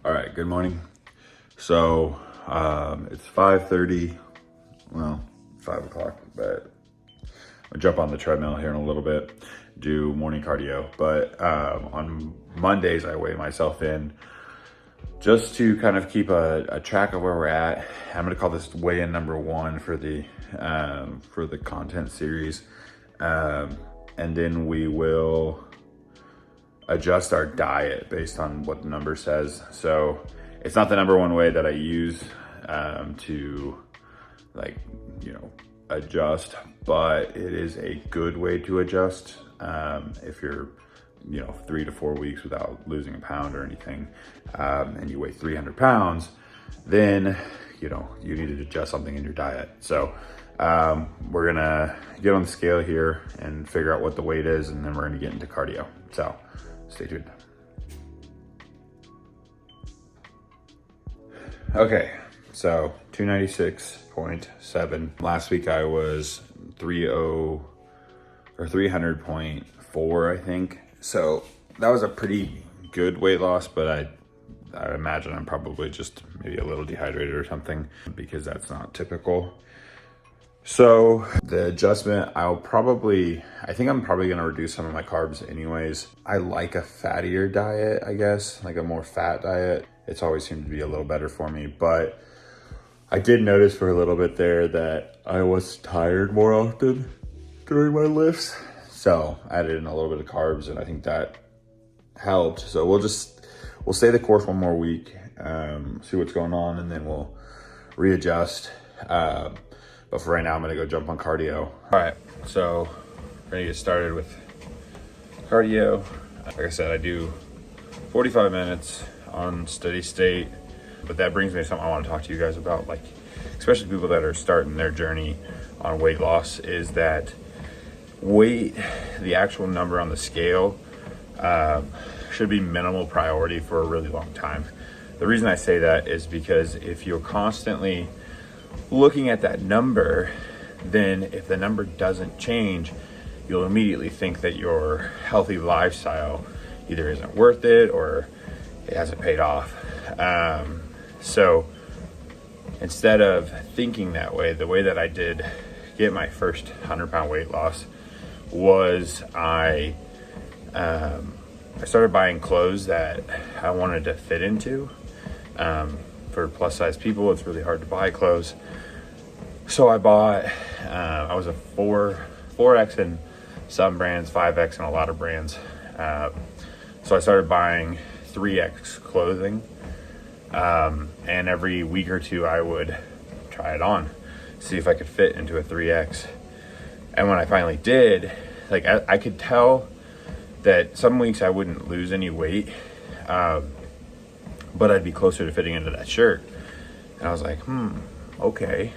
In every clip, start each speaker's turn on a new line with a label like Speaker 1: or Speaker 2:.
Speaker 1: All right, good morning. So it's 5:30, well, 5 o'clock, but I'll jump on the treadmill here in a little bit, do morning cardio. But on Mondays, I weigh myself in just to kind of keep a track of where we're at. I'm gonna call this weigh-in number one for the content series. And then we will adjust our diet based on what the number says. So it's not the number one way that I use to adjust, but it is a good way to adjust if you're 3 to 4 weeks without losing a pound or anything, and you weigh 300 pounds, then you need to adjust something in your diet. So we're gonna get on the scale here and figure out what the weight is, and then we're gonna get into cardio. So stay tuned. Okay, so 296.7. Last week I was 300.4, I think. So that was a pretty good weight loss, but I imagine I'm probably just maybe a little dehydrated or something, because that's not typical. So the adjustment, I think I'm probably gonna reduce some of my carbs anyways. I like a fattier diet, I guess, like a more fat diet. It's always seemed to be a little better for me, but I did notice for a little bit there that I was tired more often during my lifts. So I added in a little bit of carbs, and I think that helped. So we'll stay the course one more week, see what's going on, and then we'll readjust. But for right now, I'm gonna go jump on cardio. All right, so we're gonna get started with cardio. Like I said, I do 45 minutes on steady state, but that brings me to something I wanna talk to you guys about, like, especially people that are starting their journey on weight loss, is that weight, the actual number on the scale, should be minimal priority for a really long time. The reason I say that is because if you're constantly looking at that number, then if the number doesn't change, you'll immediately think that your healthy lifestyle either isn't worth it or it hasn't paid off. So instead of thinking that way, the way that I did get my first 100-pound weight loss was I started buying clothes that I wanted to fit into. For plus size people, it's really hard to buy clothes. So I bought, I was a 4X in some brands, 5X in a lot of brands. So I started buying 3X clothing. And every week or two I would try it on, see if I could fit into a 3X. And when I finally did, like I could tell that some weeks I wouldn't lose any weight, but I'd be closer to fitting into that shirt. And I was like, okay,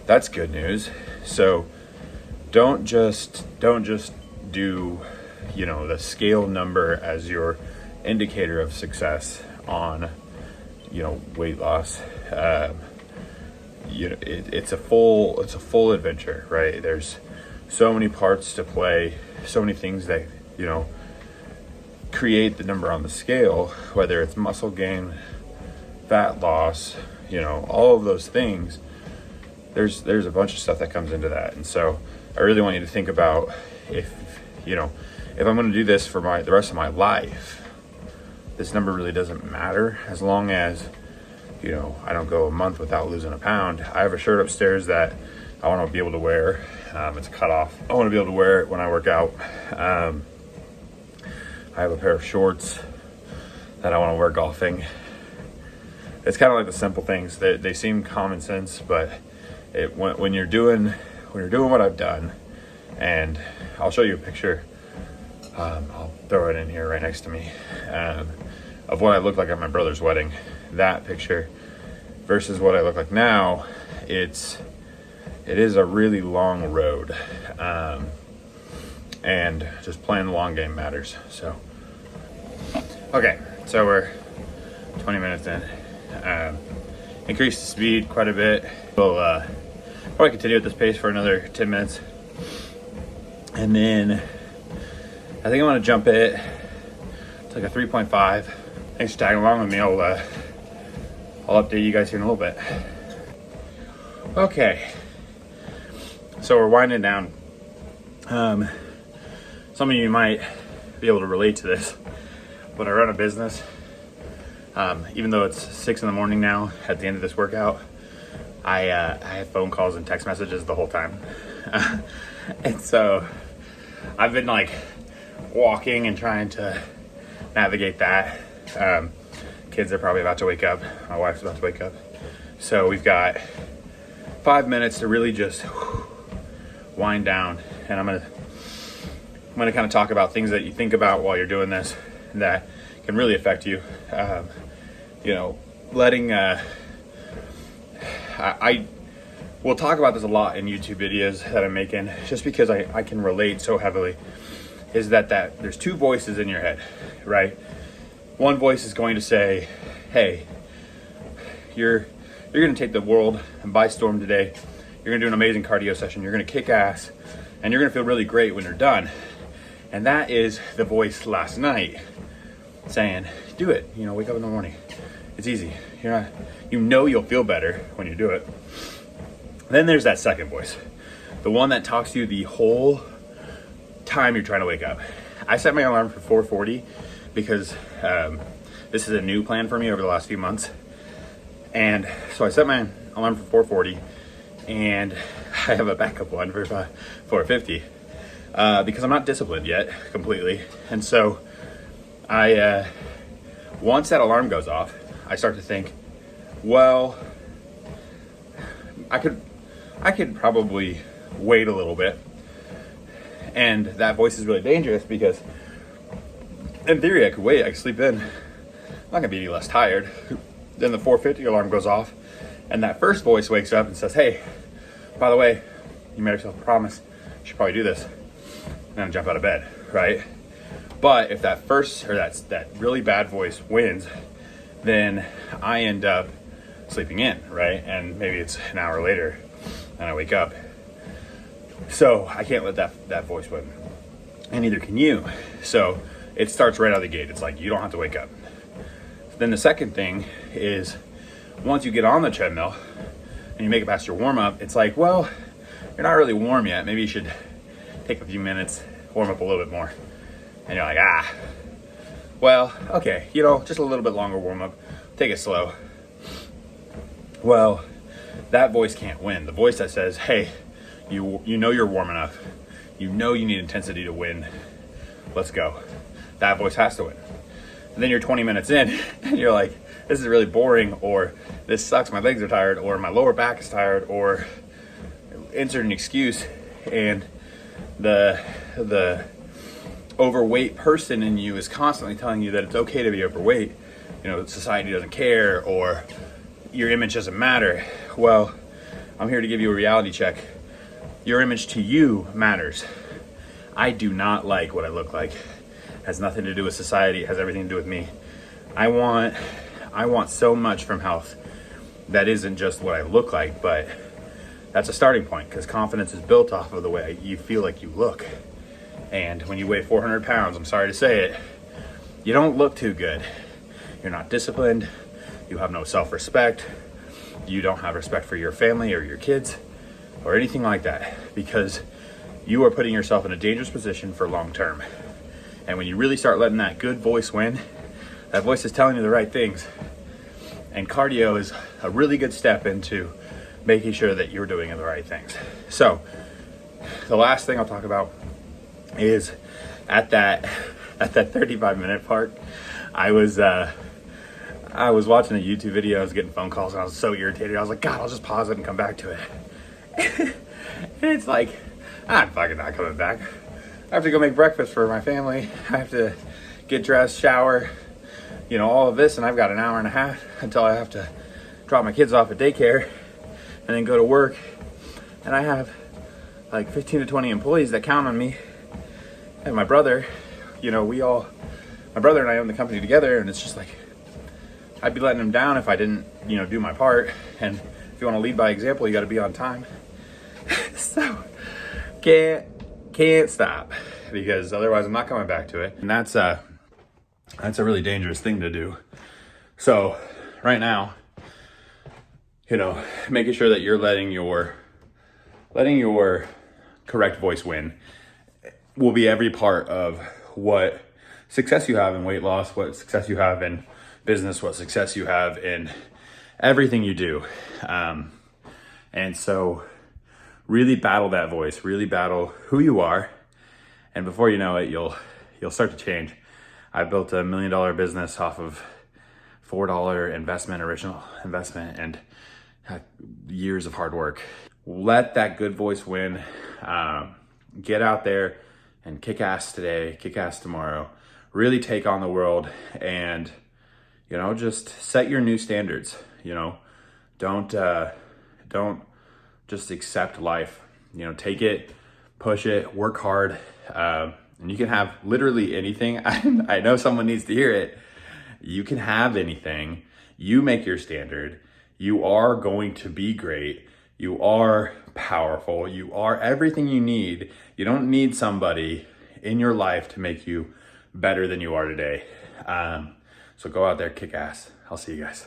Speaker 1: that's good news. So don't just do, the scale number as your indicator of success on, weight loss. It's a full adventure, right? There's so many parts to play, so many things that, create the number on the scale, whether it's muscle gain, fat loss, all of those things. There's a bunch of stuff that comes into that. And so I really want you to think about if I'm going to do this for the rest of my life, this number really doesn't matter, as long as, I don't go a month without losing a pound. I have a shirt upstairs that I want to be able to wear. It's a cutoff. I want to be able to wear it when I work out. I have a pair of shorts that I want to wear golfing. It's kind of like the simple things that they seem common sense, but when you're doing what I've done, and I'll show you a picture. I'll throw it in here right next to me, of what I looked like at my brother's wedding. That picture versus what I look like now, it is a really long road, and just playing the long game matters. So, okay, so we're 20 minutes in. Increased the speed quite a bit. We'll probably continue at this pace for another 10 minutes. And then I think I'm gonna jump it to like a 3.5 thanks for tagging along with me. I'll update you guys here in a little bit. Okay, so we're winding down. Some of you might be able to relate to this. When I run a business, even though it's 6 in the morning now at the end of this workout, I have phone calls and text messages the whole time. And so I've been like walking and trying to navigate that. Kids are probably about to wake up. My wife's about to wake up. So we've got 5 minutes to really just wind down. And I'm gonna kind of talk about things that you think about while you're doing this that can really affect you. We'll talk about this a lot in YouTube videos that I'm making, just because I can relate so heavily, is that there's two voices in your head, right? One voice is going to say, hey, you're going to take the world by storm today. You're going to do an amazing cardio session. You're going to kick ass, and you're going to feel really great when you're done. And that is the voice last night saying, do it, wake up in the morning. It's easy. You'll feel better when you do it. Then there's that second voice, the one that talks to you the whole time you're trying to wake up. I set my alarm for 4:40 because this is a new plan for me over the last few months. And so I set my alarm for 4:40, and I have a backup one for 4:50 because I'm not disciplined yet completely. And so once that alarm goes off, I start to think, well, I could probably wait a little bit. And that voice is really dangerous because in theory I could wait, I could sleep in. I'm not gonna be any less tired. Then the 4:50 alarm goes off, and that first voice wakes up and says, hey, by the way, you made yourself a promise. You should probably do this. And then jump out of bed, right? But if that first, or that really bad voice wins, then I end up sleeping in, right? And maybe it's an hour later and I wake up. So I can't let that voice win, and neither can you. So it starts right out of the gate. It's like, you don't have to wake up. Then the second thing is, once you get on the treadmill and you make it past your warm up, it's like, well, you're not really warm yet. Maybe you should take a few minutes, warm up a little bit more. And you're like, well, okay, just a little bit longer warm up, take it slow. Well, that voice can't win. The voice that says, hey, you know you're warm enough. You need intensity to win. Let's go. That voice has to win. And then you're 20 minutes in and you're like, this is really boring, or this sucks, my legs are tired, or my lower back is tired, or insert an excuse, and the overweight person in you is constantly telling you that it's okay to be overweight. Society doesn't care, or your image doesn't matter. Well, I'm here to give you a reality check. Your image to you matters. I do not like what I look like. It has nothing to do with society. It has everything to do with me. I want so much from health that isn't just what I look like, but that's a starting point, because confidence is built off of the way you feel like you look. And when you weigh 400 pounds, I'm sorry to say it, you don't look too good. You're not disciplined. You have no self-respect. You don't have respect for your family or your kids or anything like that, because you are putting yourself in a dangerous position for long term. And when you really start letting that good voice win, that voice is telling you the right things. And cardio is a really good step into making sure that you're doing the right things. So the last thing I'll talk about is at that 35-minute part, I was watching a YouTube video. I was getting phone calls and I was so irritated. I was like, God, I'll just pause it and come back to it. And it's like, I'm fucking not coming back. I have to go make breakfast for my family. I have to get dressed, shower, all of this, and I've got an hour and a half until I have to drop my kids off at daycare and then go to work. And I have like 15 to 20 employees that count on me. And my brother, my brother and I own the company together, and it's just like, I'd be letting him down if I didn't, do my part. And if you want to lead by example, you got to be on time. So can't stop, because otherwise I'm not coming back to it. And that's That's a really dangerous thing to do. So right now, making sure that you're letting your correct voice win will be every part of what success you have in weight loss, what success you have in business, what success you have in everything you do. And so really battle that voice, really battle who you are. And before you know it, you'll start to change. I built $1 million business off of $4 original investment, and years of hard work. Let that good voice win. Get out there and kick ass today, kick ass tomorrow. Really take on the world, and just set your new standards. Don't just accept life. Take it, push it, work hard. And you can have literally anything. I know someone needs to hear it. You can have anything. You make your standard. You are going to be great. You are powerful. You are everything you need. You don't need somebody in your life to make you better than you are today. So go out there, kick ass. I'll see you guys.